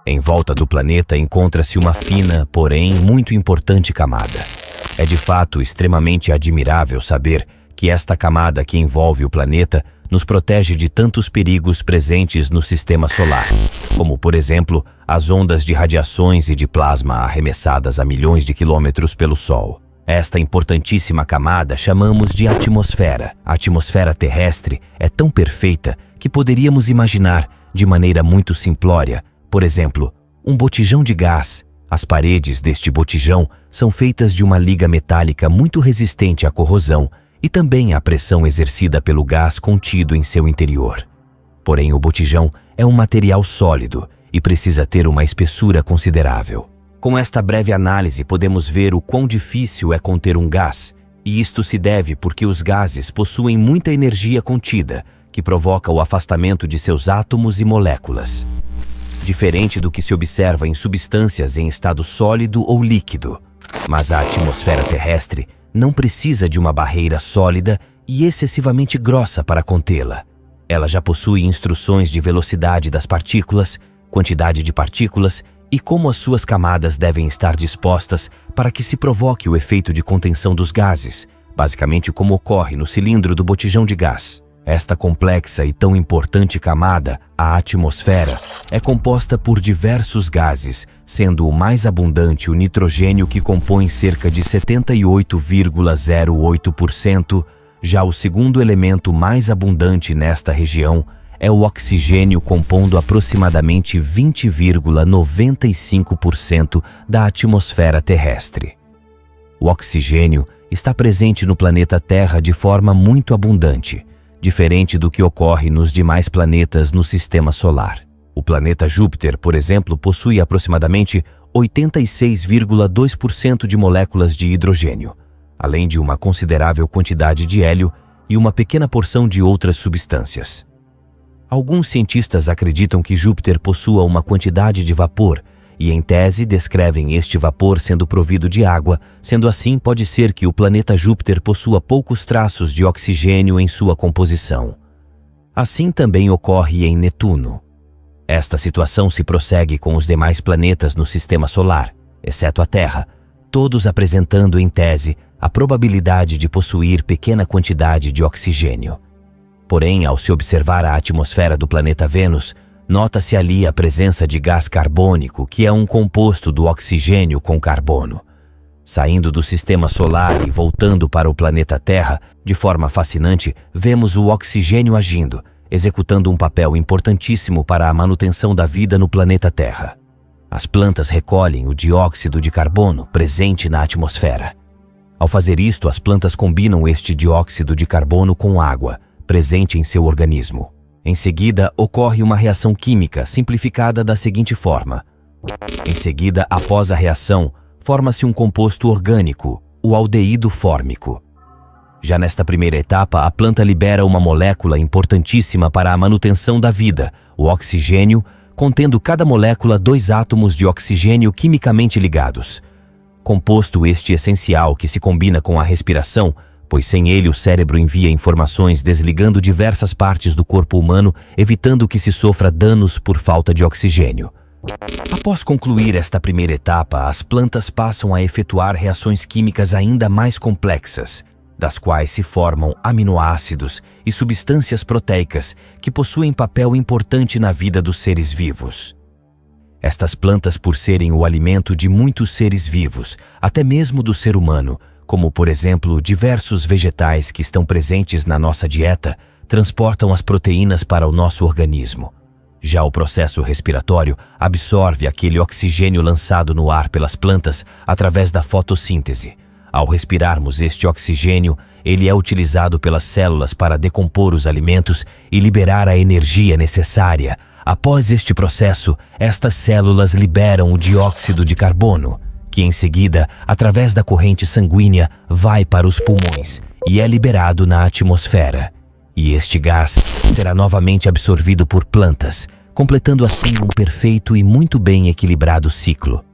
Em volta do planeta encontra-se uma fina, porém muito importante camada. É de fato extremamente admirável saber que esta camada que envolve o planeta nos protege de tantos perigos presentes no sistema solar, como, por exemplo, as ondas de radiações e de plasma arremessadas a milhões de quilômetros pelo Sol. Esta importantíssima camada chamamos de atmosfera. A atmosfera terrestre é tão perfeita que poderíamos imaginar, de maneira muito simplória, por exemplo, um botijão de gás. As paredes deste botijão são feitas de uma liga metálica muito resistente à corrosão e também à pressão exercida pelo gás contido em seu interior. Porém, o botijão é um material sólido e precisa ter uma espessura considerável. Com esta breve análise, podemos ver o quão difícil é conter um gás, e isto se deve porque os gases possuem muita energia contida, que provoca o afastamento de seus átomos e moléculas. Diferente do que se observa em substâncias em estado sólido ou líquido. Mas a atmosfera terrestre não precisa de uma barreira sólida e excessivamente grossa para contê-la. Ela já possui instruções de velocidade das partículas, quantidade de partículas e como as suas camadas devem estar dispostas para que se provoque o efeito de contenção dos gases, basicamente como ocorre no cilindro do botijão de gás. Esta complexa e tão importante camada, a atmosfera, é composta por diversos gases, sendo o mais abundante o nitrogênio, que compõe cerca de 78,08%. Já o segundo elemento mais abundante nesta região é o oxigênio, compondo aproximadamente 20,95% da atmosfera terrestre. O oxigênio está presente no planeta Terra de forma muito abundante, diferente do que ocorre nos demais planetas no sistema solar. O planeta Júpiter, por exemplo, possui aproximadamente 86,2% de moléculas de hidrogênio, além de uma considerável quantidade de hélio e uma pequena porção de outras substâncias. Alguns cientistas acreditam que Júpiter possua uma quantidade de vapor e, em tese, descrevem este vapor sendo provido de água. Sendo assim, pode ser que o planeta Júpiter possua poucos traços de oxigênio em sua composição. Assim também ocorre em Netuno. Esta situação se prossegue com os demais planetas no sistema solar, exceto a Terra, todos apresentando, em tese, a probabilidade de possuir pequena quantidade de oxigênio. Porém, ao se observar a atmosfera do planeta Vênus, nota-se ali a presença de gás carbônico, que é um composto do oxigênio com carbono. Saindo do sistema solar e voltando para o planeta Terra, de forma fascinante, vemos o oxigênio agindo, executando um papel importantíssimo para a manutenção da vida no planeta Terra. As plantas recolhem o dióxido de carbono presente na atmosfera. Ao fazer isto, as plantas combinam este dióxido de carbono com água, presente em seu organismo. Em seguida, ocorre uma reação química simplificada da seguinte forma. Em seguida, após a reação, forma-se um composto orgânico, o aldeído fórmico. Já nesta primeira etapa, a planta libera uma molécula importantíssima para a manutenção da vida, o oxigênio, contendo cada molécula 2 átomos de oxigênio quimicamente ligados. Composto este essencial que se combina com a respiração, pois sem ele o cérebro envia informações desligando diversas partes do corpo humano, evitando que se sofra danos por falta de oxigênio. Após concluir esta primeira etapa, as plantas passam a efetuar reações químicas ainda mais complexas, das quais se formam aminoácidos e substâncias proteicas que possuem papel importante na vida dos seres vivos. Estas plantas, por serem o alimento de muitos seres vivos, até mesmo do ser humano, como, por exemplo, diversos vegetais que estão presentes na nossa dieta, transportam as proteínas para o nosso organismo. Já o processo respiratório absorve aquele oxigênio lançado no ar pelas plantas através da fotossíntese. Ao respirarmos este oxigênio, ele é utilizado pelas células para decompor os alimentos e liberar a energia necessária. Após este processo, estas células liberam o dióxido de carbono, que em seguida, através da corrente sanguínea, vai para os pulmões e é liberado na atmosfera. E este gás será novamente absorvido por plantas, completando assim um perfeito e muito bem equilibrado ciclo.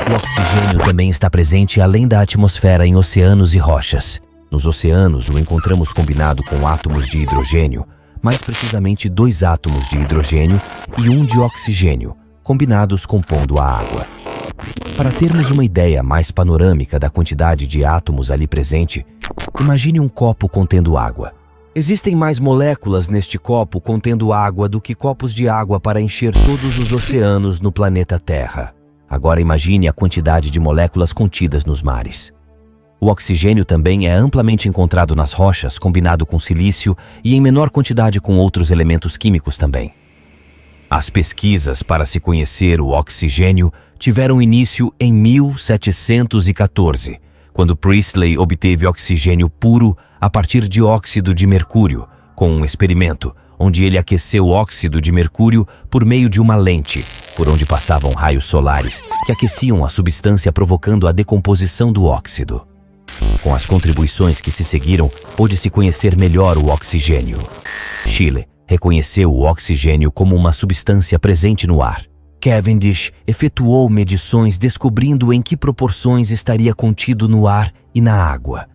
O oxigênio também está presente além da atmosfera em oceanos e rochas. Nos oceanos o encontramos combinado com átomos de hidrogênio, mais precisamente 2 átomos de hidrogênio e 1 de oxigênio, combinados compondo a água. Para termos uma ideia mais panorâmica da quantidade de átomos ali presente, imagine um copo contendo água. Existem mais moléculas neste copo contendo água do que copos de água para encher todos os oceanos no planeta Terra. Agora imagine a quantidade de moléculas contidas nos mares. O oxigênio também é amplamente encontrado nas rochas, combinado com silício e em menor quantidade com outros elementos químicos também. As pesquisas para se conhecer o oxigênio tiveram início em 1714, quando Priestley obteve oxigênio puro a partir de óxido de mercúrio, com um experimento onde ele aqueceu o óxido de mercúrio por meio de uma lente, por onde passavam raios solares que aqueciam a substância, provocando a decomposição do óxido. Com as contribuições que se seguiram, pôde-se conhecer melhor o oxigênio. Scheele reconheceu o oxigênio como uma substância presente no ar. Cavendish efetuou medições descobrindo em que proporções estaria contido no ar e na água.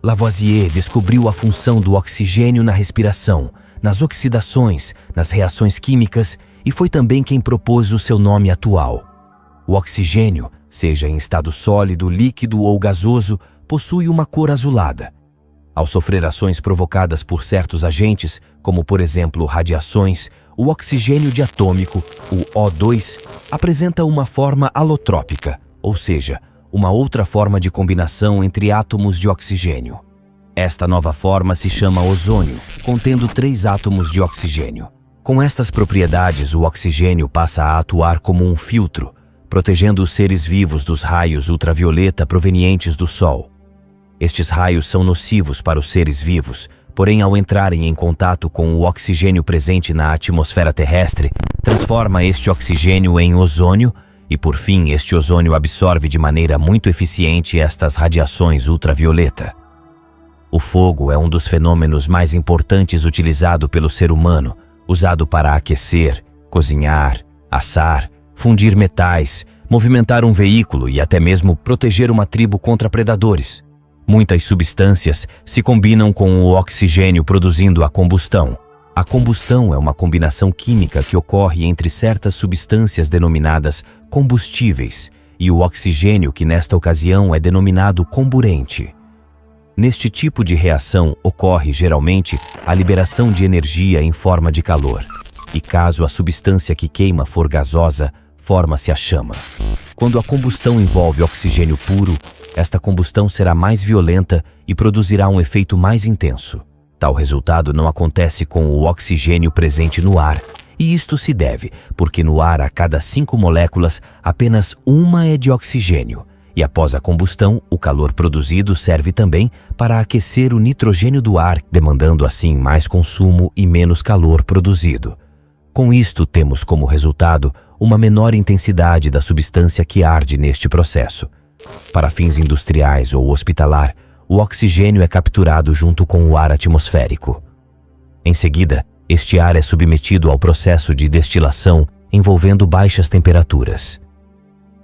Lavoisier descobriu a função do oxigênio na respiração, nas oxidações, nas reações químicas e foi também quem propôs o seu nome atual. O oxigênio, seja em estado sólido, líquido ou gasoso, possui uma cor azulada. Ao sofrer ações provocadas por certos agentes, como por exemplo radiações, o oxigênio diatômico, o O2, apresenta uma forma alotrópica, ou seja, uma outra forma de combinação entre átomos de oxigênio. Esta nova forma se chama ozônio, contendo 3 átomos de oxigênio. Com estas propriedades, o oxigênio passa a atuar como um filtro, protegendo os seres vivos dos raios ultravioleta provenientes do Sol. Estes raios são nocivos para os seres vivos, porém, ao entrarem em contato com o oxigênio presente na atmosfera terrestre, transforma este oxigênio em ozônio e, por fim, este ozônio absorve de maneira muito eficiente estas radiações ultravioleta. O fogo é um dos fenômenos mais importantes utilizado pelo ser humano, usado para aquecer, cozinhar, assar, fundir metais, movimentar um veículo e até mesmo proteger uma tribo contra predadores. Muitas substâncias se combinam com o oxigênio produzindo a combustão. A combustão é uma combinação química que ocorre entre certas substâncias denominadas combustíveis e o oxigênio, que nesta ocasião é denominado comburente. Neste tipo de reação ocorre geralmente a liberação de energia em forma de calor. E caso a substância que queima for gasosa, forma-se a chama. Quando a combustão envolve oxigênio puro, esta combustão será mais violenta e produzirá um efeito mais intenso. Tal resultado não acontece com o oxigênio presente no ar, e isto se deve porque no ar, a cada 5 moléculas, apenas uma é de oxigênio, e após a combustão, o calor produzido serve também para aquecer o nitrogênio do ar, demandando assim mais consumo e menos calor produzido. Com isto, temos como resultado uma menor intensidade da substância que arde neste processo. Para fins industriais ou hospitalar, o oxigênio é capturado junto com o ar atmosférico. Em seguida, este ar é submetido ao processo de destilação envolvendo baixas temperaturas.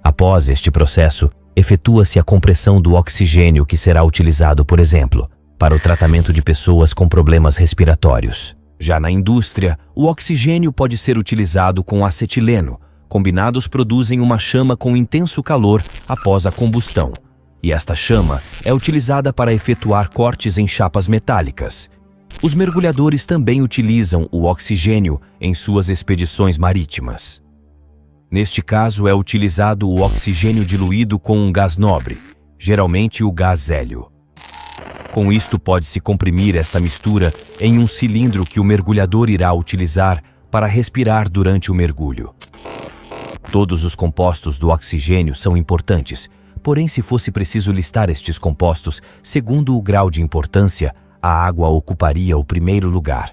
Após este processo, efetua-se a compressão do oxigênio que será utilizado, por exemplo, para o tratamento de pessoas com problemas respiratórios. Já na indústria, o oxigênio pode ser utilizado com acetileno. Combinados produzem uma chama com intenso calor após a combustão. E esta chama é utilizada para efetuar cortes em chapas metálicas. Os mergulhadores também utilizam o oxigênio em suas expedições marítimas. Neste caso, é utilizado o oxigênio diluído com um gás nobre, geralmente o gás hélio. Com isto, pode-se comprimir esta mistura em um cilindro que o mergulhador irá utilizar para respirar durante o mergulho. Todos os compostos do oxigênio são importantes, porém, se fosse preciso listar estes compostos, segundo o grau de importância, a água ocuparia o primeiro lugar,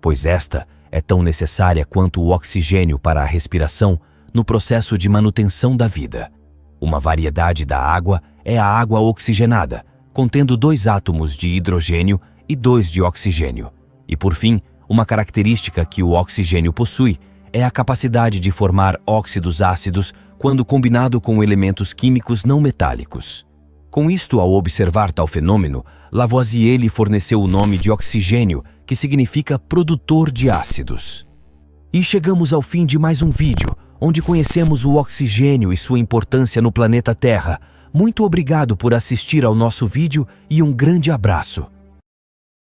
pois esta é tão necessária quanto o oxigênio para a respiração no processo de manutenção da vida. Uma variedade da água é a água oxigenada, contendo 2 átomos de hidrogênio e 2 de oxigênio. E, por fim, uma característica que o oxigênio possui é a capacidade de formar óxidos ácidos quando combinado com elementos químicos não metálicos. Com isto, ao observar tal fenômeno, Lavoisier lhe forneceu o nome de oxigênio, que significa produtor de ácidos. E chegamos ao fim de mais um vídeo, onde conhecemos o oxigênio e sua importância no planeta Terra. Muito obrigado por assistir ao nosso vídeo e um grande abraço.